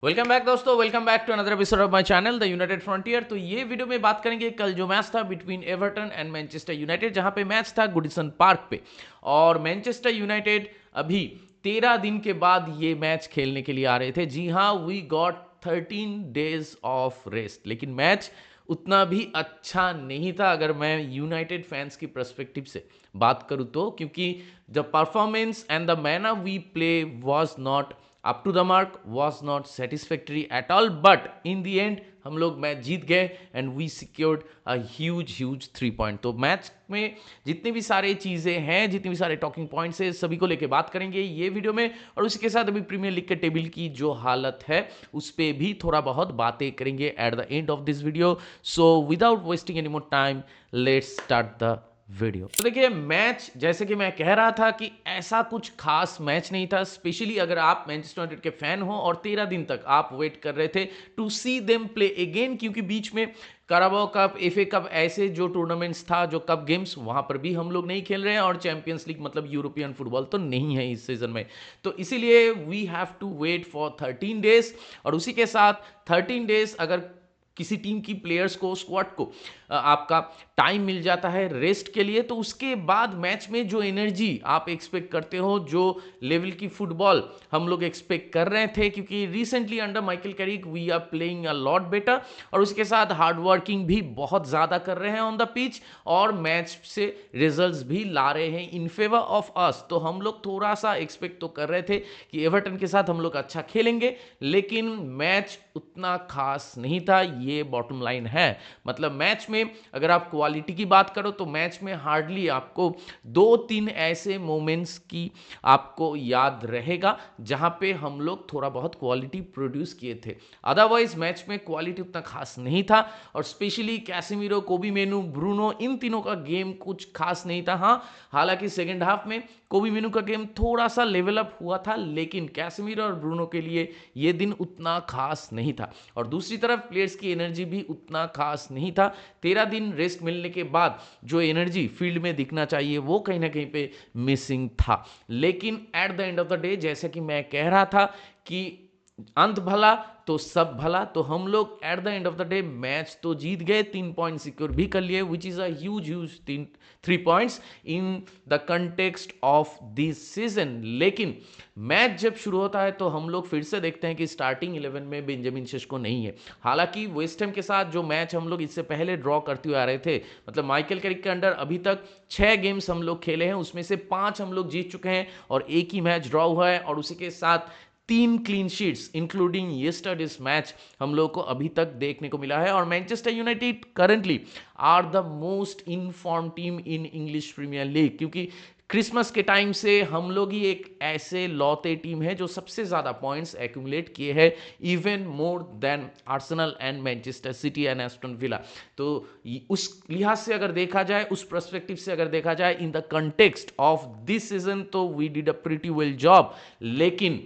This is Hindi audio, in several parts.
वेलकम बैक दोस्तों, welcome back to another episode of my channel the United Frontier. तो ये वीडियो में बात करेंगे कल जो मैच था between Everton and Manchester United, जहां पे मैच था गुडिसन पार्क पे। और मैनचेस्टर यूनाइटेड अभी 13 दिन के बाद ये मैच खेलने के लिए आ रहे थे। जी हाँ, we got 13 days of rest, लेकिन मैच उतना भी अच्छा नहीं था अगर मैं यूनाइटेड फैंस की पर्सपेक्टिव से बात करूँ तो, क्योंकि the performance and the manner we play was not up to the mark, was not satisfactory at all. But in the end हम लोग मैच जीत गए and we secured a huge huge 3 point. तो मैच में जितनी भी सारी चीज़ें हैं, जितने भी सारे टॉकिंग पॉइंट्स हैं, सभी को लेके बात करेंगे ये वीडियो में। और उसी के साथ अभी प्रीमियर लीग के टेबल की जो हालत है उस पर भी थोड़ा बहुत बातें करेंगे eight the end of this video. So without wasting any more time, let's start the video. तो देखिए, मैच जैसे कि मैं कह रहा था कि ऐसा कुछ खास मैच नहीं था, स्पेशली अगर आप मैनचेस्टर यूनाइटेड के फैन हो और 13 दिन तक आप वेट कर रहे थे to see them play again, क्योंकि बीच में कराबाओ कप, एफए कप, ऐसे जो टूर्नामेंट्स था, जो कप गेम्स, वहां पर भी हम लोग नहीं खेल रहे हैं। और चैंपियंस लीग मतलब यूरोपियन फुटबॉल तो नहीं है इस सीजन में। तो इसीलिए we have to wait for 13 days. और उसी के साथ 13 डेज अगर किसी टीम की प्लेयर्स को, स्क्वाड को आपका टाइम मिल जाता है रेस्ट के लिए, तो उसके बाद मैच में जो एनर्जी आप एक्सपेक्ट करते हो, जो लेवल की फुटबॉल हम लोग एक्सपेक्ट कर रहे थे, क्योंकि recently under Michael Carrick we are playing a lot better. और उसके साथ हार्ड वर्किंग भी बहुत ज़्यादा कर रहे हैं ऑन द पिच, और मैच से रिजल्ट्स भी ला रहे हैं इन फेवर ऑफ अस। तो हम लोग थोड़ा सा एक्सपेक्ट तो कर रहे थे कि एवर्टन के साथ हम लोग अच्छा खेलेंगे, लेकिन मैच उतना खास नहीं था, ये बॉटम लाइन है। मतलब मैच में अगर आप क्वालिटी की बात करो तो मैच में हार्डली आपको 2-3 ऐसे मोमेंट्स की आपको याद रहेगा जहां पे हम लोग थोड़ा बहुत क्वालिटी प्रोड्यूस किए थे। अदरवाइज मैच में क्वालिटी उतना खास नहीं था। और स्पेशली कैसेमीरो, कोबी मेनू, ब्रूनो, इन तीनों का गेम कुछ खास नहीं था। हाँ, हालांकि सेकेंड हाफ में कोबी मेनू का गेम थोड़ा सा लेवल अप हुआ था, लेकिन कैसेमीरो और ब्रूनो के लिए ये दिन उतना खास नहीं था। और दूसरी तरफ प्लेयर्स की एनर्जी भी उतना खास नहीं था। 13 दिन रेस्ट मिलने के बाद जो एनर्जी फील्ड में दिखना चाहिए वो कहीं ना कहीं पे मिसिंग था। लेकिन at the end of the day, जैसे कि मैं कह रहा था कि अंत भला तो सब भला, तो हम लोग eight the end of the day match तो जीत गए, 3 पॉइंट सिक्योर भी कर लिए, which is a huge huge 3 points in the context of this season. लेकिन मैच जब शुरू होता है तो हम लोग फिर से देखते हैं कि स्टार्टिंग 11 में बेंजामिन शेस्को नहीं है। हालांकि वेस्ट हैम के साथ जो मैच हम लोग इससे पहले ड्रॉ करते हुए आ रहे थे, मतलब माइकल कैरिक के अंडर अभी तक 6 गेम्स हम लोग खेले हैं, उसमें से 5 हम लोग जीत चुके हैं और एक ही मैच ड्रॉ हुआ है। और उसी के साथ 3 clean sheets including yesterday's match हम लोग को अभी तक देखने को मिला है। और Manchester United currently are the most in form team in English Premier League, क्योंकि क्रिसमस के टाइम से हम लोग ही एक ऐसे लौते टीम है जो सबसे ज्यादा पॉइंट्स एक्यूमुलेट किए हैं, even more than Arsenal and Manchester city and Aston villa. तो उस लिहाज से अगर देखा जाए, उस पर्सपेक्टिव से अगर देखा जाए, in the context of this season, तो we did a pretty well job. लेकिन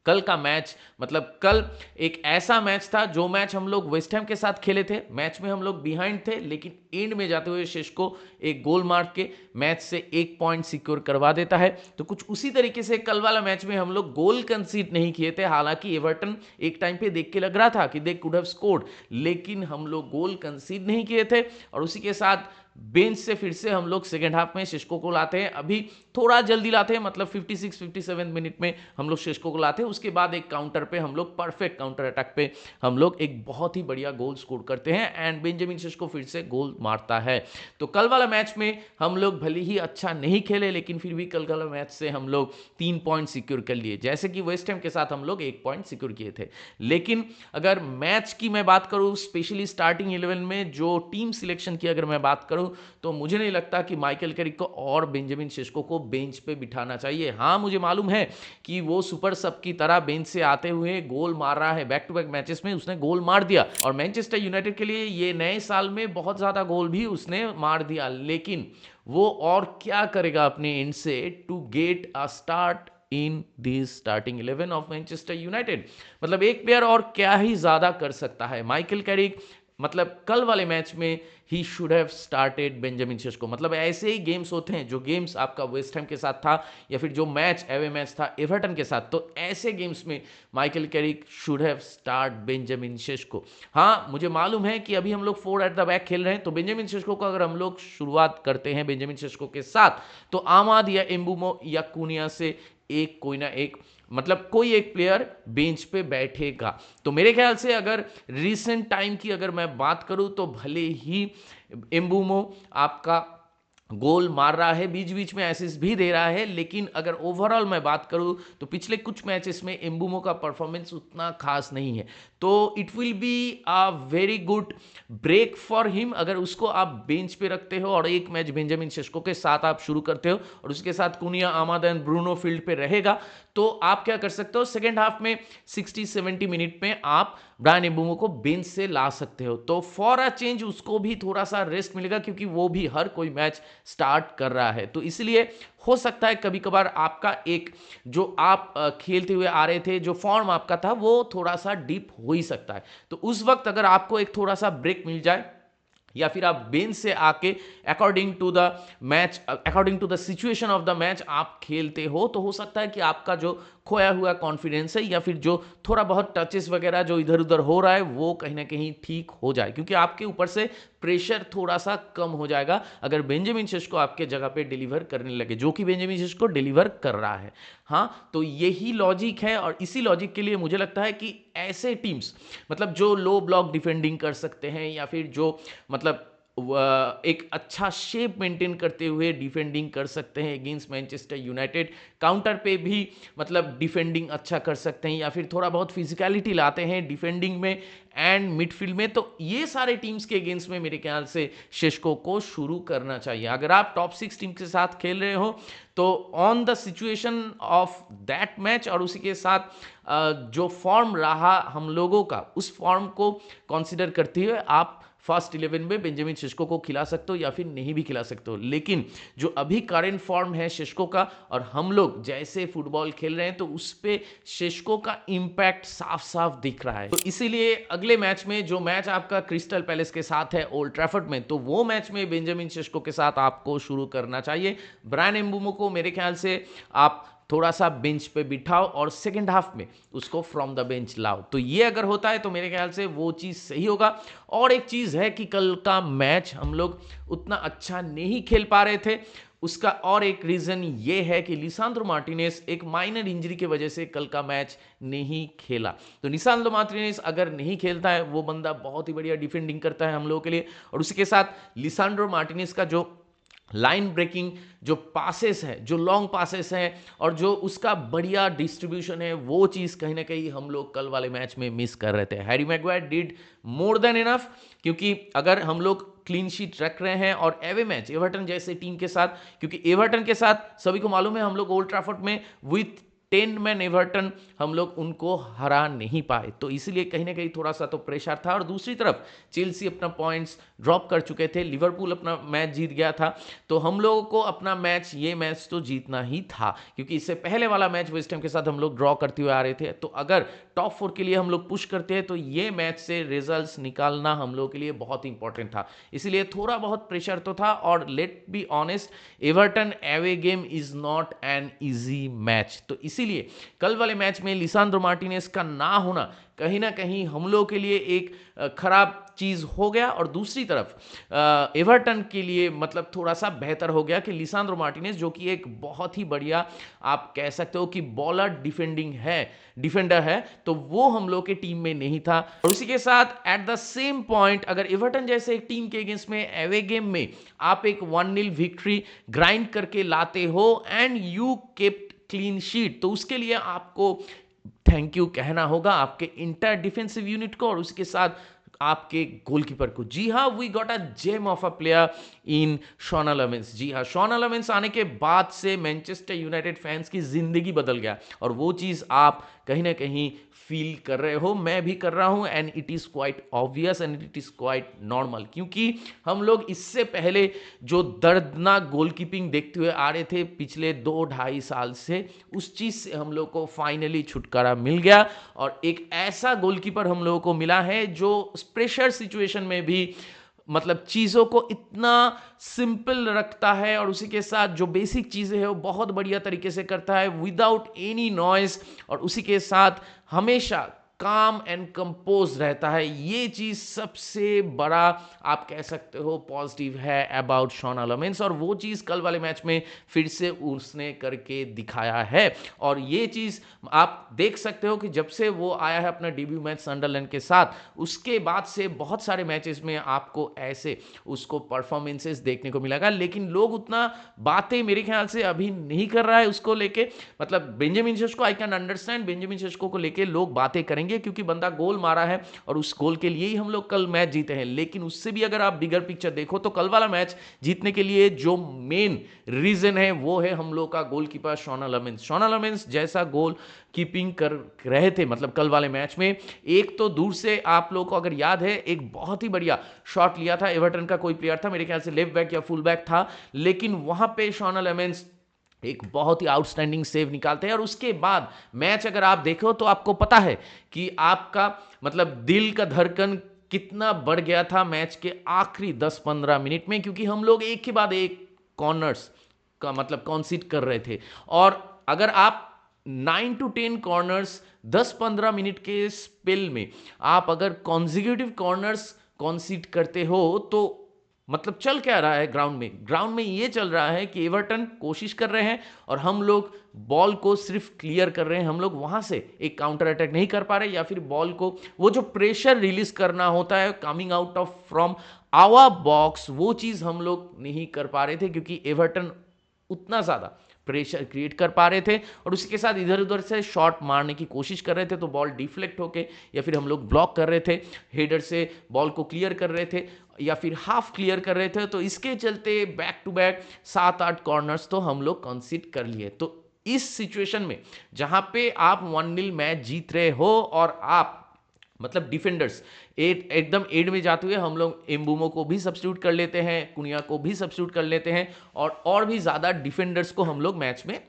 कल का मैच, मतलब कल एक ऐसा मैच था जो मैच हम लोग वेस्ट हैम के साथ खेले थे, मैच में हम लोग बिहाइंड थे, लेकिन एंड में जाते हुए शेष्को एक गोल मार के मैच से 1 पॉइंट सिक्योर करवा देता है। तो कुछ उसी तरीके से कल वाला मैच में हम लोग गोल कंसीड नहीं किए थे। हालांकि एवर्टन एक टाइम पे देख के लग रहा था कि दे कुड हैव स्कोर्ड, लेकिन हम लोग गोल कंसीड नहीं किए थे। और उसी के साथ बेंच से फिर से हम लोग सेकेंड हाफ में शेष्को को लाते हैं, अभी थोड़ा जल्दी लाते हैं, मतलब 56-57 मिनट में हम लोग शेष्को को लाते हैं। उसके बाद एक काउंटर पे हम लोग, परफेक्ट काउंटर अटैक पे हम लोग एक बहुत ही बढ़िया गोल स्कोर करते हैं एंड बेंजामिन शेष्को फिर से गोल मारता है। तो कल वाला मैच में हम लोग भले ही अच्छा नहीं खेले, लेकिन फिर भी कल वाला मैच से हम लोग 3 पॉइंट सिक्योर कर लिए, जैसे कि वेस्ट हैम के साथ हम लोग 1 पॉइंट सिक्योर किए थे। लेकिन अगर मैच की मैं बात करूं, स्पेशली स्टार्टिंग 11 में जो टीम सिलेक्शन की अगर मैं बात करूं, तो मुझे नहीं लगता कि माइकल कैरिक को और बेंजामिन शेष्को को बेंच पे बिठाना चाहिए। हाँ, मुझे मालूम है कि वो सुपर सब की तरह बेंच से आते हुए गोल मार रहा है, बैक टू बैक मैचेस में उसने गोल मार दिया, और मैनचेस्टर यूनाइटेड के लिए ये नए साल में बहुत ज्यादा गोल भी उसने मार दिया। लेकिन वो और क्या करेगा अपने एंड से to get a start in this starting 11 of Manchester United. मतलब एक प्लेयर और क्या ही ज्यादा कर सकता है। माइकल कैरिक मतलब कल वाले मैच में ही should have started Benjamin Sesko. मतलब ऐसे ही गेम्स होते हैं, जो गेम्स आपका वेस्ट हैम के साथ था या फिर जो मैच एवे मैच था एवर्टन के साथ, तो ऐसे गेम्स में Michael Carrick should have start Benjamin Sesko. हाँ, मुझे मालूम है कि अभी हम लोग 4 एट द बैक खेल रहे हैं, तो बेंजामिन शेस्को को अगर हम लोग शुरुआत करते हैं बेंजामिन शेस्को के साथ, तो आमाद या एम्बुमो या कुनिया से एक कोई ना एक, मतलब कोई एक प्लेयर बेंच पे बैठेगा। तो मेरे ख्याल से अगर रीसेंट टाइम की अगर मैं बात करूं, तो भले ही एम्बुमो आपका गोल मार रहा है, बीच बीच में एसिस्ट भी दे रहा है, लेकिन अगर ओवरऑल मैं बात करूं तो पिछले कुछ मैचेस में एम्बुमो का परफॉर्मेंस उतना खास नहीं है। तो it will be a very good break for him अगर उसको आप बेंच पे रखते हो और एक मैच बेंजामिन शेस्को के साथ आप शुरू करते हो और उसके साथ कुनिया, आमाद एंड ब्रूनो फील्ड पे रहेगा, तो आप क्या कर सकते हो, सेकेंड हाफ में 60-70 मिनट में आप ब्रायन एम्बुमो को बेंच से ला सकते हो। तो फॉर अ चेंज उसको भी थोड़ा सा रेस्ट मिलेगा, क्योंकि वो भी हर कोई मैच स्टार्ट कर रहा है। तो इसलिए हो सकता है कभी कभार आपका एक जो आप खेलते हुए आ रहे थे, जो फॉर्म आपका था, वो थोड़ा सा डीप हो ही सकता है। तो उस वक्त अगर आपको एक थोड़ा सा ब्रेक मिल जाए या फिर आप बेंच से आके according to the match, according to the situation of the match आप खेलते हो, तो हो सकता है कि आपका जो खोया हुआ कॉन्फिडेंस है या फिर जो थोड़ा बहुत टचेस वगैरह जो इधर उधर हो रहा है, वो कहीं ना कहीं ठीक हो जाए, क्योंकि आपके ऊपर से प्रेशर थोड़ा सा कम हो जाएगा अगर बेंजामिन शेस्को आपके जगह पे डिलीवर करने लगे, जो कि बेंजामिन शेस्को डिलीवर कर रहा है। हाँ, तो यही लॉजिक है और इसी लॉजिक के लिए मुझे लगता है कि ऐसे टीम्स, मतलब जो लो ब्लॉक डिफेंडिंग कर सकते हैं या फिर जो मतलब एक अच्छा शेप मेंटेन करते हुए डिफेंडिंग कर सकते हैं अगेंस्ट मैनचेस्टर यूनाइटेड, काउंटर पे भी मतलब डिफेंडिंग अच्छा कर सकते हैं या फिर थोड़ा बहुत फिजिकलिटी लाते हैं डिफेंडिंग में एंड मिडफील्ड में, तो ये सारे टीम्स के अगेंस्ट में मेरे ख्याल से शेस्को को शुरू करना चाहिए। अगर आप टॉप 6 टीम के साथ खेल रहे हो तो on the situation of that match और उसी के साथ जो फॉर्म रहा हम लोगों का, उस फॉर्म को कंसीडर करते हुए आप फर्स्ट 11 में बेंजामिन शेस्को को खिला सकते हो या फिर नहीं भी खिला सकते हो। लेकिन जो अभी करेंट फॉर्म है शेस्को का और हम लोग जैसे फुटबॉल खेल रहे हैं, तो उस पे शेस्को का इंपैक्ट साफ साफ दिख रहा है। तो इसीलिए अगले मैच में, जो मैच आपका क्रिस्टल पैलेस के साथ है ओल्ड ट्रैफर्ड में, तो वो मैच में बेंजामिन शेस्को के साथ आपको शुरू करना चाहिए। ब्रायन एम्बुमो को मेरे ख्याल से आप थोड़ा सा बेंच पे बिठाओ और सेकंड हाफ में उसको फ्रॉम द बेंच लाओ। तो ये अगर होता है तो मेरे ख्याल से वो चीज़ सही होगा। और एक चीज़ है कि कल का मैच हम लोग उतना अच्छा नहीं खेल पा रहे थे, उसका और एक रीज़न ये है कि लिसांद्रो मार्टिनेज एक माइनर इंजरी की वजह से कल का मैच नहीं खेला। तो लिसांद्रो मार्टिनेज अगर नहीं खेलता है, वो बंदा बहुत ही बढ़िया डिफेंडिंग करता है हम लोगों के लिए, और उसके साथ लिसांड्रो मार्टिनेज का जो लाइन ब्रेकिंग जो पासेस है, जो लॉन्ग पासेस हैं और जो उसका बढ़िया डिस्ट्रीब्यूशन है, वो चीज़ कहीं ना कहीं हम लोग कल वाले मैच में मिस कर रहे थे। Harry Maguire did more than enough, क्योंकि अगर हम लोग क्लीन शीट रख रहे हैं और एवे मैच एवर्टन जैसे टीम के साथ, क्योंकि एवर्टन के साथ सभी को मालूम है हम लोग ओल्ड ट्रैफर्ड में विथ 10 मैन एवर्टन हम लोग उनको हरा नहीं पाए, तो इसलिए कहीं ना कहीं थोड़ा सा तो प्रेशर था। और दूसरी तरफ चेल्सी अपना पॉइंट्स ड्रॉप कर चुके थे, लिवरपूल अपना मैच जीत गया था, तो हम लोगों को अपना मैच, ये मैच तो जीतना ही था, क्योंकि इससे पहले वाला मैच वेस्ट हैम के साथ हम लोग ड्रॉ करते हुए आ रहे थे। तो अगर टॉप 4 के लिए हम लोग पुश करते हैं तो ये मैच से रिजल्ट्स निकालना हम लोग के लिए बहुत इंपॉर्टेंट था, इसलिए थोड़ा बहुत प्रेशर तो था। और let be honest, Everton away game is not an easy match, तो इसीलिए कल वाले मैच में लिसांद्रो मार्टिनेज का ना होना कहीं ना कहीं हम लोग के लिए एक खराब चीज़ हो गया। और दूसरी तरफ एवर्टन के लिए मतलब थोड़ा सा बेहतर हो गया कि लिसांद्रो मार्टिनेज, जो कि एक बहुत ही बढ़िया आप कह सकते हो कि बॉलर डिफेंडर है, तो वो हम लोग के टीम में नहीं था। और उसी के साथ एट द सेम पॉइंट, अगर एवर्टन जैसे एक टीम के अगेंस्ट में एवे गेम में आप एक 1-0 विक्ट्री ग्राइंड करके लाते हो and you kept clean sheet, तो उसके लिए आपको थैंक यू कहना होगा आपके इंटर डिफेंसिव यूनिट को और उसके साथ आपके गोलकीपर को। जी हाँ, we got a gem of a player in Senne Lammens. जी हाँ, शॉन लेमेंस आने के बाद से मैनचेस्टर यूनाइटेड फैंस की जिंदगी बदल गया और वो चीज़ आप कहीं ना कहीं फील कर रहे हो, मैं भी कर रहा हूं, and it is quite obvious and it is quite normal, क्योंकि हम लोग इससे पहले जो दर्दनाक गोलकीपिंग देखते हुए आ रहे थे पिछले 2-2.5 साल से, उस चीज से हम लोग को फाइनली छुटकारा मिल गया और एक ऐसा गोलकीपर हम लोगों को मिला है जो प्रेशर सिचुएशन में भी मतलब चीज़ों को इतना सिंपल रखता है और उसी के साथ जो बेसिक चीज़ें हैं वो बहुत बढ़िया तरीके से करता है विदाउट एनी नॉइज, और उसी के साथ हमेशा काम एंड कंपोज रहता है। ये चीज़ सबसे बड़ा आप कह सकते हो पॉजिटिव है अबाउट शॉन लेमेंस, और वो चीज़ कल वाले मैच में फिर से उसने करके दिखाया है। और ये चीज़ आप देख सकते हो कि जब से वो आया है अपना डेब्यू मैच सनडरलैंड के साथ, उसके बाद से बहुत सारे मैचेस में आपको ऐसे उसको परफॉर्मेंसेस देखने को मिलेगा, लेकिन लोग उतना बातें मेरे ख्याल से अभी नहीं कर रहा है उसको लेके। मतलब Benjamin Sesko, I can understand Benjamin Sesko को लेके लोग बातें करेंगे क्योंकि बंदा गोल मारा है और उस गोल के लिए ही हम लोग कल मैच जीते हैं, लेकिन उससे भी अगर आप बिगर पिक्चर देखो तो कल वाला मैच जीतने के लिए जो मेन रीजन है वो है हम लोग का goalkeeper Senne Lammens. Senne Lammens जैसा गोल कीपिंग कर रहे थे मतलब कल वाले मैच में, एक तो दूर से आप लोगों को अगर याद है एक बहुत ही बढ़िया शॉट लिया था, एवर्टन का कोई प्लेयर था मेरे ख्याल से लेफ्ट बैक या फुल बैक था, लेकिन वहां पे शॉन लेमेंस एक बहुत ही आउटस्टैंडिंग सेव निकालते हैं। और उसके बाद मैच अगर आप देखो तो आपको पता है कि आपका मतलब दिल का धड़कन कितना बढ़ गया था मैच के आखिरी 10-15 मिनट में, क्योंकि हम लोग एक के बाद एक कॉर्नर्स का मतलब कॉन्सीड कर रहे थे। और अगर आप 9 to 10 कॉर्नर्स 10-15 मिनट के स्पेल में आप अगर कॉन्जिक्यूटिव कॉर्नर्स कॉन्सीड करते हो तो मतलब चल क्या रहा है ग्राउंड में ये चल रहा है कि एवर्टन कोशिश कर रहे हैं और हम लोग बॉल को सिर्फ क्लियर कर रहे हैं, हम लोग वहां से एक काउंटर अटैक नहीं कर पा रहे, या फिर बॉल को वो जो प्रेशर रिलीज करना होता है coming out of from our box, वो चीज हम लोग नहीं कर पा रहे थे क्योंकि एवर्टन उतना ज्यादा प्रेशर क्रिएट कर पा रहे थे और उसके साथ इधर उधर से शॉट मारने की कोशिश कर रहे थे तो बॉल डिफ्लेक्ट होके या फिर हम लोग ब्लॉक कर रहे थे, हेडर से बॉल को क्लियर कर रहे थे या फिर हाफ क्लियर कर रहे थे, तो इसके चलते बैक टू बैक 7-8 कॉर्नर्स तो हम लोग कंसीड कर लिए। तो इस सिचुएशन में जहां पे आप 1-0 मैच जीत रहे हो और आप मतलब डिफेंडर्स एकदम एड में जाते हुए हम लोग एम्बुमो को भी सब्स्टिट्यूट कर लेते हैं, कुनिया को भी सब्स्टिट्यूट कर लेते हैं और भी ज्यादा डिफेंडर्स को हम लोग मैच में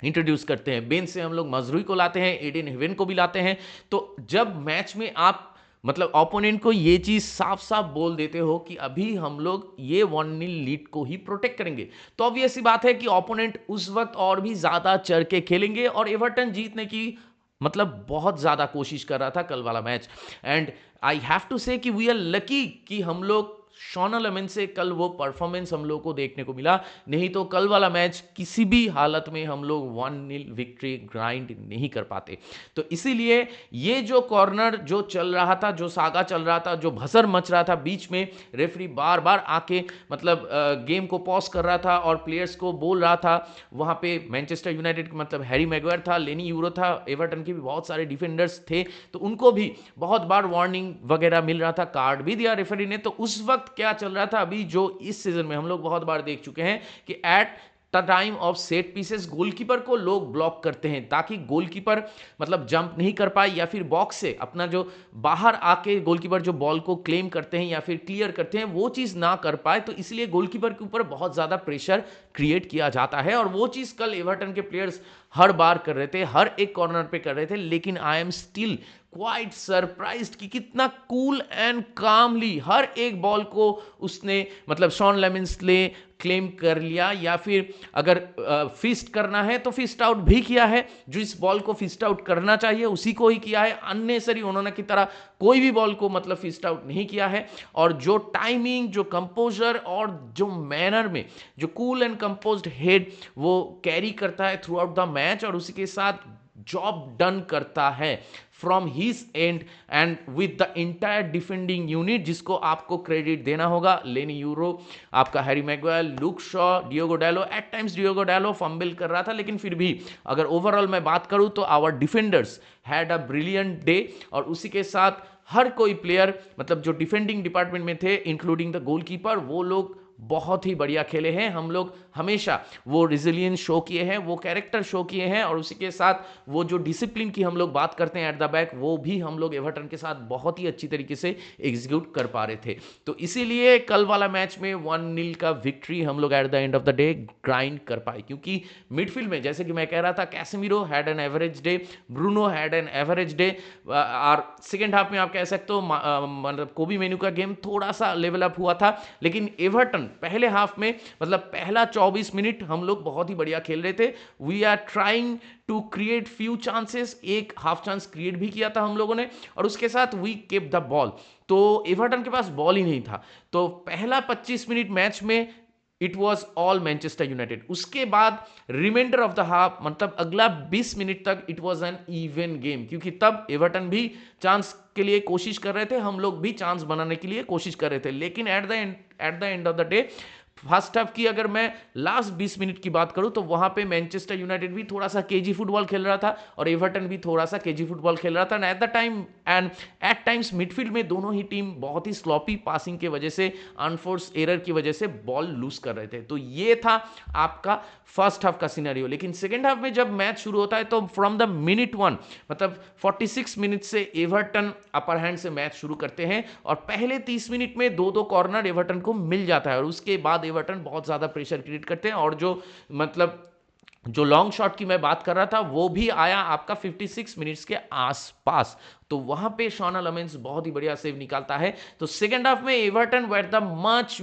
इंट्रोड्यूस करते हैं। बेंच से हम लोग मजरूई को लाते हैं, एडेन हेवन को भी लाते हैं। तो जब मैच में आप मतलब ओपोनेंट को ये चीज साफ साफ बोल देते हो कि अभी हम लोग ये 1-0 लीड को ही प्रोटेक्ट करेंगे, तो ऑब्वियस सी बात है कि ओपोनेंट उस वक्त और भी ज्यादा चढ़ के खेलेंगे और एवर्टन जीतने की मतलब बहुत ज्यादा कोशिश कर रहा था कल वाला match. And I have to say कि वी आर लकी कि हम लोग शॉन लेमेंस से कल वो परफॉर्मेंस हम लोग को देखने को मिला, नहीं तो कल वाला मैच किसी भी हालत में हम लोग 1-0 विक्ट्री ग्राइंड नहीं कर पाते। तो इसीलिए ये जो कॉर्नर जो चल रहा था, जो सागा चल रहा था, जो भसर मच रहा था बीच में, रेफरी बार बार आके मतलब गेम को पॉज कर रहा था और प्लेयर्स को बोल रहा था, वहां पे मैनचेस्टर यूनाइटेड मतलब हैरी मैगवायर था, लेनी यूरो था, एवर्टन के भी बहुत सारे डिफेंडर्स थे, तो उनको भी बहुत बार वार्निंग वगैरह मिल रहा था, कार्ड भी दिया रेफरी ने। तो उस वक्त क्या चल रहा था अभी जो इस सीजन में हम लोग बहुत बार देख चुके हैं कि eight the time of set pieces goalkeeper को लोग ब्लॉक करते हैं ताकि गोलकीपर मतलब जंप नहीं कर पाए या फिर बॉक्स से अपना जो बाहर आके गोलकीपर जो बॉल को क्लेम करते हैं या फिर क्लियर करते हैं वो चीज ना कर पाए, तो इसलिए गोलकीपर के ऊपर बहुत ज्यादा प्रेशर क्रिएट किया जाता है। और वो चीज कल एवर्टन के प्लेयर्स हर बार कर रहे थे, हर एक कॉर्नर पे कर रहे थे, लेकिन I am still quite surprised कि कितना कूल एंड कामली हर एक बॉल को उसने मतलब शॉन लेमेंस ने क्लेम कर लिया, या फिर अगर फिस्ट करना है तो फिस्ट आउट भी किया है, जो इस बॉल को फिस्ट आउट करना चाहिए उसी को ही किया है, अननेसरी उन्होंने की तरह कोई भी बॉल को मतलब फिस्ट आउट नहीं किया है। और जो टाइमिंग, जो कंपोजर और जो मैनर में जो कूल एंड कंपोज्ड हेड वो कैरी करता है थ्रू आउट द मैच और उसी के साथ जॉब डन करता है from his end and with the entire defending unit, जिसको आपको क्रेडिट देना होगा। लेनी यूरो, आपका Harry Maguire, Luke Shaw, Diogo Dalot, at times Diogo Dalot fumble कर रहा था, लेकिन फिर भी अगर ओवरऑल मैं बात करूं तो our defenders had a brilliant day. और उसी के साथ हर कोई प्लेयर मतलब जो डिफेंडिंग डिपार्टमेंट में थे इंक्लूडिंग द गोलकीपर, वो लोग बहुत ही बढ़िया खेले हैं। हम लोग हमेशा वो रिजिलियंस शो किए हैं, वो कैरेक्टर शो किए हैं, और उसी के साथ वो जो डिसिप्लिन की हम लोग बात करते हैं एट द बैक, वो भी हम लोग एवर्टन के साथ बहुत ही अच्छी तरीके से एग्जीक्यूट कर पा रहे थे। तो इसीलिए कल वाला मैच में 1-0 का विक्ट्री हम लोग eight the end of the day grind कर पाए, क्योंकि मिडफील्ड में जैसे कि मैं कह रहा था, Casemiro had an average day, Bruno had an average day, और सेकेंड हाफ में आप कह सकते हो मतलब कोबी मेनू का गेम थोड़ा सा लेवल अप हुआ था, लेकिन एवर्टन पहले हाफ में मतलब पहला 24 मिनट हम लोग बहुत ही बढ़िया खेल रहे थे। We are trying to create few chances, एक हाफ चांस क्रिएट भी किया था हम लोगों ने, और उसके साथ वी कीप द बॉल। तो एवर्टन के पास बॉल ही नहीं था। तो पहला 25 मिनट मैच में it was all Manchester United. उसके बाद रिमाइंडर ऑफ द हाफ, मतलब अगला 20 मिनट तक it was an even game, क्योंकि तब एवर्टन भी चांस के लिए कोशिश कर रहे थे, हम लोग भी चांस बनाने के लिए कोशिश कर रहे थे, लेकिन at the end of the day first half की अगर मैं लास्ट 20 मिनट की बात करूं तो वहां पे मैनचेस्टर यूनाइटेड भी थोड़ा सा केजी फुटबॉल खेल रहा था और एवर्टन भी थोड़ा सा केजी फुटबॉल खेल रहा था। At the time and at times midfield में दोनों ही टीम बहुत ही स्लॉपी पासिंग की वजह से, अनफोर्स एरर की वजह से बॉल लूज कर रहे थे। तो ये था आपका फर्स्ट हाफ का सिनेरियो। लेकिन सेकेंड हाफ में जब मैच शुरू होता है तो फ्रॉम द मिनट 1 मतलब 46 मिनट से एवर्टन अपर हैंड से मैच शुरू करते हैं और पहले 30 मिनट में 2-2 कॉर्नर एवर्टन को मिल जाता है और उसके बाद एवर्टन बहुत ज्यादा प्रेशर क्रिएट करते हैं और जो लॉन्ग शॉट की मैं बात कर रहा था वो भी आया आपका 56 मिनट्स के आसपास। तो वहां पे शॉन लमेंस बहुत ही बढ़िया सेव निकालता है। तो सेकंड हाफ में Everton were the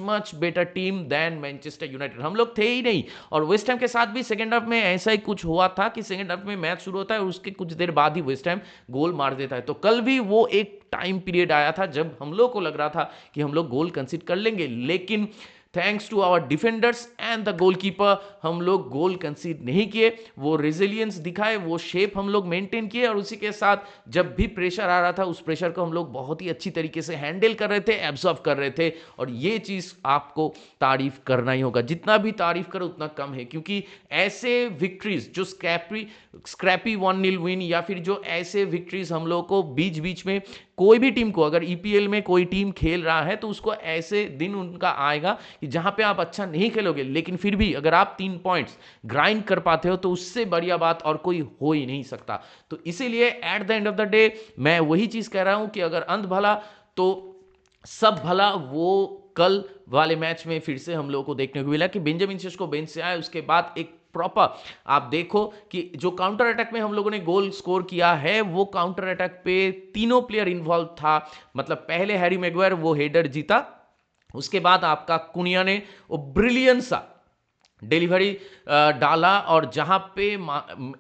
much better team than Manchester United. हम लोग थे ही नहीं। और वेस्ट हैम के साथ भी सेकंड हाफ में ऐसा ही कुछ हुआ था कि सेकंड हाफ में मैच शुरू होता है और उसके कुछ देर बाद ही वेस्ट हैम गोल मार देता है। तो कल भी वो एक टाइम पीरियड आया था जब हम लोग को लग रहा था कि हम लोग गोल कंसीड कर लेंगे, लेकिन thanks to our defenders and the goalkeeper हम लोग गोल कंसीड नहीं किए। वो रेजिलियंस दिखाए, वो शेप हम लोग मेंटेन किए और उसी के साथ जब भी प्रेशर आ रहा था उस प्रेशर को हम लोग बहुत ही अच्छी तरीके से हैंडल कर रहे थे, एब्जॉर्व कर रहे थे। और ये चीज आपको तारीफ करना ही होगा, जितना भी तारीफ करो उतना कम है, क्योंकि ऐसे विक्ट्रीज जो स्क्रैपी 1-0 विन या फिर जो ऐसे विक्ट्रीज हम लोग को बीच बीच में कोई भी टीम को, अगर ईपीएल में कोई टीम खेल रहा है तो उसको ऐसे दिन उनका आएगा कि जहां पे आप अच्छा नहीं खेलोगे लेकिन फिर भी अगर आप 3 पॉइंट्स ग्राइंड कर पाते हो तो उससे बढ़िया बात और कोई हो ही नहीं सकता। तो इसीलिए eight the end of the day मैं वही चीज कह रहा हूं कि अगर अंत भला तो सब भला। वो कल वाले मैच में फिर से हम लोगों को देखने को मिला कि बेंजामिन शेस्को बेंच से आए, उसके बाद एक प्रॉपर आप देखो कि जो काउंटर अटैक में हम लोगों ने गोल स्कोर किया है वो काउंटर अटैक पे तीनों प्लेयर इन्वॉल्व था। मतलब पहले हैरी मैग्वायर वो हेडर जीता, उसके बाद आपका कुनिया ने वो ब्रिलियंट सा डिलीवरी डाला और जहां पे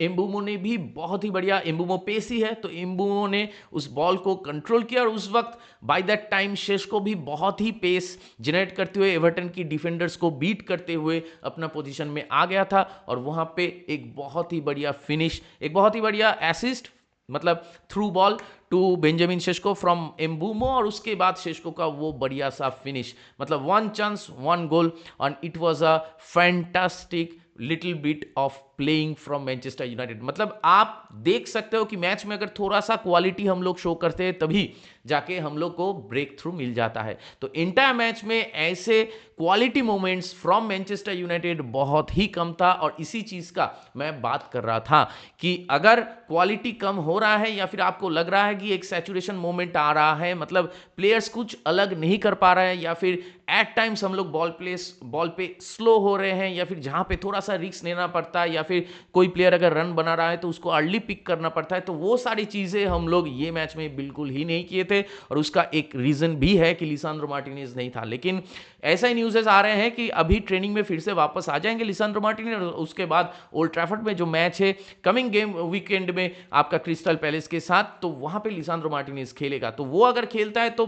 एम्बुमो ने भी बहुत ही बढ़िया, एम्बुमो पेसी है तो एम्बुमो ने उस बॉल को कंट्रोल किया और उस वक्त बाय दैट टाइम शेस्को भी बहुत ही पेस जनरेट करते हुए एवर्टन की डिफेंडर्स को बीट करते हुए अपना पोजीशन में आ गया था और वहां पे एक बहुत ही बढ़िया फिनिश, एक बहुत ही बढ़िया असिस्ट, मतलब through ball to Benjamin Sesko from Mbeumo और उसके बाद शेस्को का वो बढ़िया सा फिनिश, मतलब 1 chance 1 goal and it was a fantastic little bit of playing from Manchester United. मतलब आप देख सकते हो कि मैच में अगर थोड़ा सा क्वालिटी हम लोग शो करते हैं तभी जाके हम लोग को ब्रेक थ्रू मिल जाता है। तो इंटायर मैच में ऐसे quality moments from Manchester United बहुत ही कम था और इसी चीज का मैं बात कर रहा था कि अगर क्वालिटी कम हो रहा है या फिर आपको लग रहा है कि एक सैचुरेशन मोमेंट आ रहा है, मतलब प्लेयर्स कुछ अलग नहीं कर पा रहे हैं या फिर एट टाइम्स हम लोग बॉल पे स्लो हो रहे हैं या फिर जहां पे थोड़ा सा रिस्क लेना पड़ता है या फिर कोई प्लेयर अगर रन बना रहा है तो उसको अर्ली पिक करना पड़ता है, तो वो सारी चीजें हम लोग ये मैच में बिल्कुल ही नहीं किए थे और उसका एक रीजन भी है कि लिसांड्रो मार्टिनेज नहीं था। लेकिन ऐसा ही न्यूज़ आ रहे हैं कि अभी ट्रेनिंग में फिर से वापस आ जाएंगे लिसांड्रो मार्टिनेज और उसके बाद ओल्ड ट्रैफर्ड में जो मैच है कमिंग गेम वीकेंड में आपका क्रिस्टल पैलेस के साथ, तो वहां पे लिसांड्रो मार्टिनेज खेलेगा। तो वो अगर खेलता है तो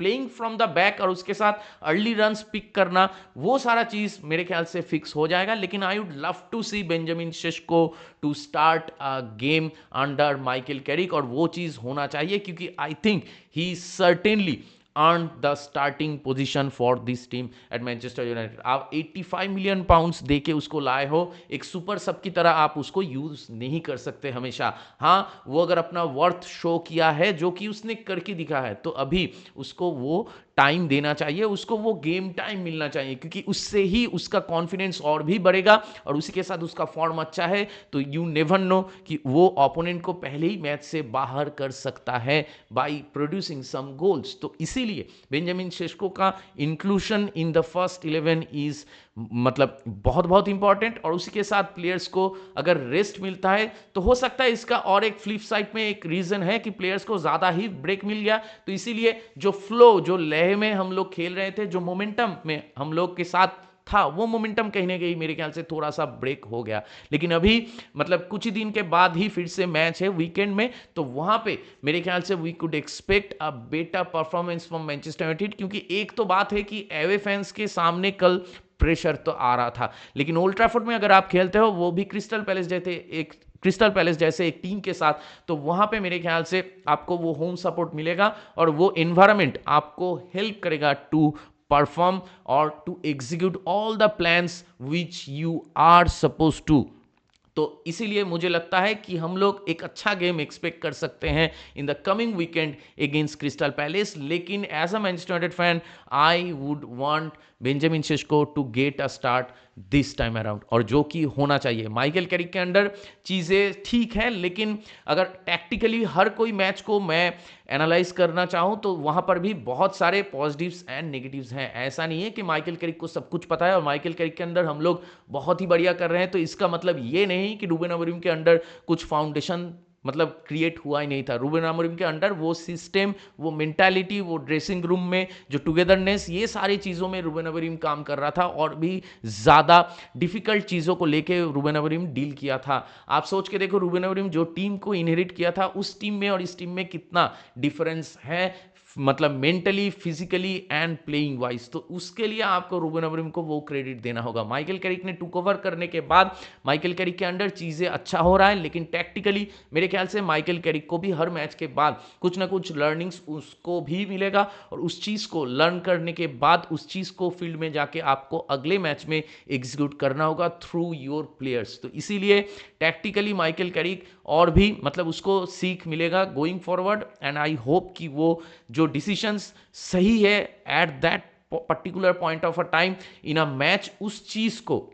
प्लेइंग फ्रॉम द बैक और उसके साथ अर्ली रन्स पिक करना, वो सारा चीज मेरे ख्याल से फिक्स हो जाएगा। लेकिन I would love to see Benjamin Sesko to start a game under Michael Carrick और वो चीज होना चाहिए क्योंकि I think he certainly earned the starting position for this team at Manchester United। आप 85 मिलियन पाउंड्स देके उसको लाए हो, एक सुपर सब की तरह आप उसको यूज नहीं कर सकते हमेशा। हाँ, वो अगर अपना वर्थ शो किया है जो कि उसने करके दिखा है तो अभी उसको वो टाइम देना चाहिए, उसको वो गेम टाइम मिलना चाहिए, क्योंकि उससे ही उसका कॉन्फिडेंस और भी बढ़ेगा और उसी के साथ उसका फॉर्म अच्छा है तो यू नेवर नो कि वो ओपोनेंट को पहले ही मैच से बाहर कर सकता है बाय प्रोड्यूसिंग सम गोल्स। तो इसीलिए बेंजामिन शेस्को का inclusion in the first 11 is मतलब बहुत बहुत इंपॉर्टेंट। और उसी के साथ प्लेयर्स को अगर रेस्ट मिलता है तो हो सकता है इसका और एक फ्लिप साइड में एक रीजन है कि प्लेयर्स को ज्यादा ही ब्रेक मिल गया, तो इसीलिए जो फ्लो, जो लय में हम लोग खेल रहे थे, जो मोमेंटम में हम लोग के साथ था, वो मोमेंटम कहीं ना कहीं मेरे ख्याल से थोड़ा सा ब्रेक हो गया। लेकिन अभी मतलब कुछ ही दिन के बाद ही फिर से मैच है वीकेंड में, तो वहां पे मेरे ख्याल से we could expect a better performance from Manchester United, क्योंकि एक तो बात है कि एवे फैंस के सामने कल प्रेशर तो आ रहा था, लेकिन ओल्ड ट्रैफोर्ड में अगर आप खेलते हो, वो भी क्रिस्टल पैलेस जैसे एक टीम के साथ, तो वहां पे मेरे ख्याल से आपको वो होम सपोर्ट मिलेगा और वो एनवायरनमेंट आपको हेल्प करेगा टू परफॉर्म और to execute all the plans which you are suppose to. तो इसीलिए मुझे लगता है कि हम लोग एक अच्छा गेम एक्सपेक्ट कर सकते हैं in the coming weekend against Crystal Palace. लेकिन as a Manchester United fan I would want Benjamin Sesko to get a start this time around, और जो कि होना चाहिए। माइकल कैरिक के अंडर चीज़ें ठीक हैं, लेकिन अगर टैक्टिकली हर कोई मैच को मैं एनालाइज करना चाहूं तो वहां पर भी बहुत सारे पॉजिटिव्स एंड नेगेटिव्स हैं। ऐसा नहीं है कि माइकल कैरिक को सब कुछ पता है और माइकल कैरिक के अंडर हम लोग बहुत ही बढ़िया कर रहे हैं, तो इसका मतलब ये नहीं कि रूबेन अमोरिम के अंडर कुछ फाउंडेशन मतलब क्रिएट हुआ ही नहीं था। रूबेन अमोरिम के अंडर वो सिस्टम, वो मेंटालिटी, वो ड्रेसिंग रूम में जो टुगेदरनेस, ये सारी चीज़ों में रूबेन अमोरिम काम कर रहा था और भी ज़्यादा डिफिकल्ट चीज़ों को लेके रूबेन अमोरिम डील किया था। आप सोच के देखो, रूबेन अमोरिम जो टीम को इनहेरिट किया था, उस टीम में और इस टीम में कितना डिफरेंस है, मतलब mentally, physically and playing wise. तो उसके लिए आपको रूबेन अमोरिम को वो क्रेडिट देना होगा। माइकल कैरिक ने टुक ओवर करने के बाद माइकल कैरिक के अंडर चीज़ें अच्छा हो रहा है, लेकिन टैक्टिकली मेरे ख्याल से माइकल कैरिक को भी हर मैच के बाद कुछ ना कुछ लर्निंग्स उसको भी मिलेगा और उस चीज़ को लर्न करने के बाद उस चीज़ को फील्ड में जाके आपको अगले मैच में एग्जीक्यूट करना होगा थ्रू योर प्लेयर्स। तो इसीलिए टैक्टिकली माइकल कैरिक और भी मतलब उसको सीख मिलेगा going forward, and I hope कि वो जो डिसीजंस सही है at that particular point of a time in a match, उस चीज को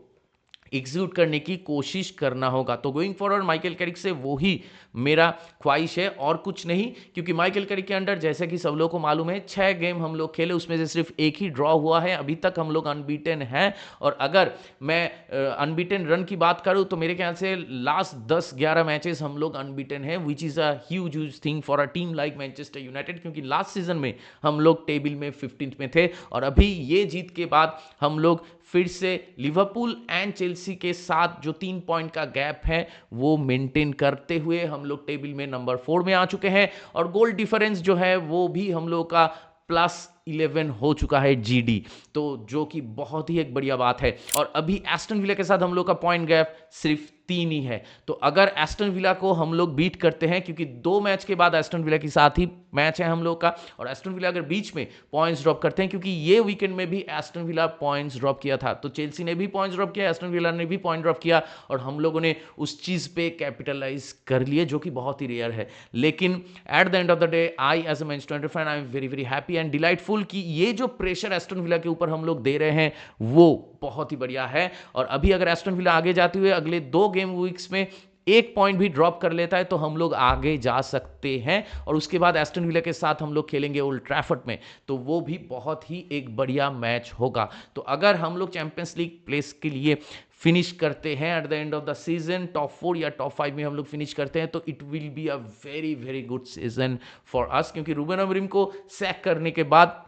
एग्जीक्यूट करने की कोशिश करना होगा। तो गोइंग फॉरवर्ड माइकल कैरिक से वो ही मेरा ख्वाहिश है और कुछ नहीं, क्योंकि माइकल कैरिक के अंडर जैसे कि सब लोगों को मालूम है 6 गेम हम लोग खेले, उसमें से सिर्फ एक ही ड्रॉ हुआ है, अभी तक हम लोग अनबीटन हैं। और अगर मैं अनबीटन रन की बात करूं तो मेरे ख्याल से लास्ट 10-11 मैचेस हम लोग अनबीटन हैं, which is a huge thing for a team like Manchester United, क्योंकि लास्ट सीजन में हम लोग टेबल में 15th में थे और अभी ये जीत के बाद हम लोग फिर से लिवरपूल एंड चेल्सी के साथ जो 3 पॉइंट का गैप है वो मेंटेन करते हुए हम लोग टेबल में नंबर 4 में आ चुके हैं और गोल डिफरेंस जो है वो भी हम लोग का +11 हो चुका है जीडी, तो जो कि बहुत ही एक बढ़िया बात है। और अभी एस्टन विला के साथ हम लोग का पॉइंट गैप सिर्फ 3 ही है, तो अगर एस्टन विला को हम लोग बीट करते हैं, क्योंकि 2 मैच के बाद एस्टन विला के साथ ही मैच है हम लोग का, और एस्टन विला अगर बीच में पॉइंट्स ड्रॉप करते हैं, क्योंकि ये वीकेंड में भी एस्टन विला पॉइंट्स ड्रॉप किया था, तो चेल्सी ने भी पॉइंट्स ड्रॉप किया, एस्टन विला ने भी पॉइंट ड्रॉप किया और हम लोगों ने उस चीज पे कैपिटलाइज कर लिए, जो कि बहुत ही रेयर है। लेकिन at the end of the day I as a Manchester United fan I am very very happy and delightful कि ये जो प्रेशर एस्टन विला के ऊपर हम लोग दे रहे हैं वो बहुत ही बढ़िया है। और अभी अगर एस्टन विला आगे जाते हुए अगले 2 गेम वीक्स में 1 पॉइंट भी ड्रॉप कर लेता है तो हम लोग आगे जा सकते हैं, और उसके बाद एस्टन विला के साथ हम लोग खेलेंगे ओल्ड ट्रैफर्ड में, तो वो भी बहुत ही एक बढ़िया मैच होगा। तो अगर हम लोग चैंपियंस लीग प्लेस के लिए फिनिश करते हैं eight the end of the season, top 4 या टॉप 5 में हम लोग फिनिश करते हैं, तो it will be a very very good season for us, क्योंकि रूबेन अमोरिम को सैक करने के बाद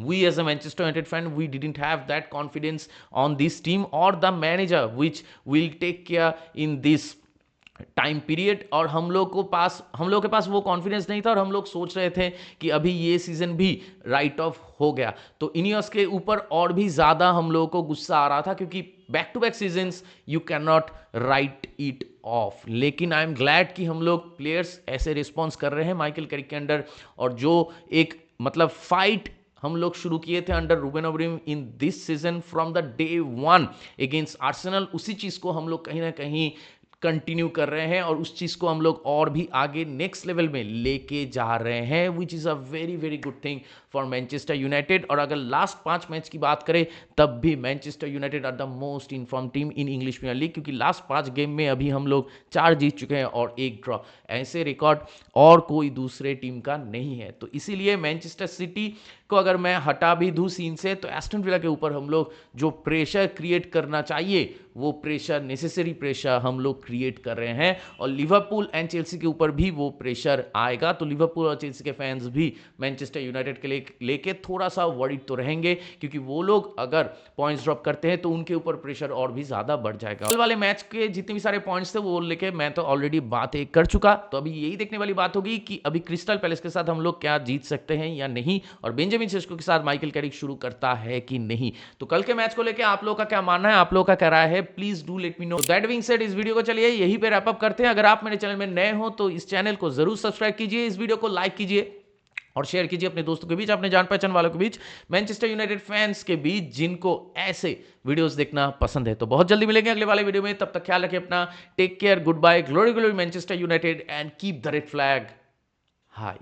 we as a Manchester United fan we didn't have that confidence on this team or the manager which will take care in this time period, और हम लोग के पास वो कॉन्फिडेंस नहीं था और हम लोग सोच रहे थे कि अभी ये सीजन भी राइट ऑफ हो गया, तो इनियस के ऊपर और भी ज्यादा हम लोगों को गुस्सा आ रहा था, क्योंकि back to back seasons you can not write it off. लेकिन आई एम ग्लैड कि हम लोग प्लेयर्स ऐसे रिस्पॉन्स कर रहे हैं माइकल कैरिक के अंडर, और जो एक मतलब फाइट हम लोग शुरू किए थे under Ruben Amorim in this season from the day 1 against Arsenal, उसी चीज को हम लोग कहीं ना कहीं कंटिन्यू कर रहे हैं और उस चीज़ को हम लोग और भी आगे नेक्स्ट लेवल में लेके जा रहे हैं, which is a very very good thing for Manchester United. और अगर लास्ट 5 मैच की बात करें तब भी Manchester United are the most in form team in English Premier League, क्योंकि लास्ट 5 गेम में अभी हम लोग 4 जीत चुके हैं और 1 ड्रॉ। ऐसे रिकॉर्ड और कोई दूसरे टीम का नहीं है। तो इसीलिए मैनचेस्टर सिटी को अगर मैं हटा भी दूं सीन से, तो एस्टन विला के ऊपर हम लोग जो प्रेशर क्रिएट करना चाहिए वो प्रेशर, नेसेसरी प्रेशर हम लोग क्रिएट कर रहे हैं। और लिवरपूल एंड चेल्सी के ऊपर भी वो प्रेशर आएगा, तो लिवरपूल और चेल्सी के फैंस भी मैनचेस्टर यूनाइटेड के लेके थोड़ा सा वरीड तो रहेंगे, क्योंकि वो लोग अगर पॉइंट्स ड्रॉप करते हैं तो उनके ऊपर प्रेशर और भी ज्यादा बढ़ जाएगा। कल वाले मैच के जितने भी सारे पॉइंट्स थे वो लेके मैं तो ऑलरेडी बात एक कर चुका, तो अभी यही देखने वाली बात होगी कि अभी क्रिस्टल पैलेस के साथ हम लोग क्या जीत सकते हैं या नहीं, और बेंजामिन सेस्को के साथ माइकल कैरिक शुरू करता है कि नहीं। तो कल के मैच को लेकर आप लोगों का क्या मानना है, आप लोगों का क्या राय है, please do let me know. That being said, इस वीडियो को चलिए यहीं पे रैप अप करते हैं। अगर आप मेरे चैनल में नए हो तो इस चैनल को जरूर सब्सक्राइब कीजिए, इस वीडियो को लाइक कीजिए और शेयर कीजिए अपने दोस्तों के बीच, अपने जान पहचान वालों के बीच, मैनचेस्टर यूनाइटेड फैंस के बीच जिनको ऐसे वीडियोस देखना पसंद है। तो बहुत जल्दी मिलेंगे अगले वाले वीडियो में, तब तक ख्याल रखिए अपना, take care, good bye, glory glory Manchester United and keep the red flag high.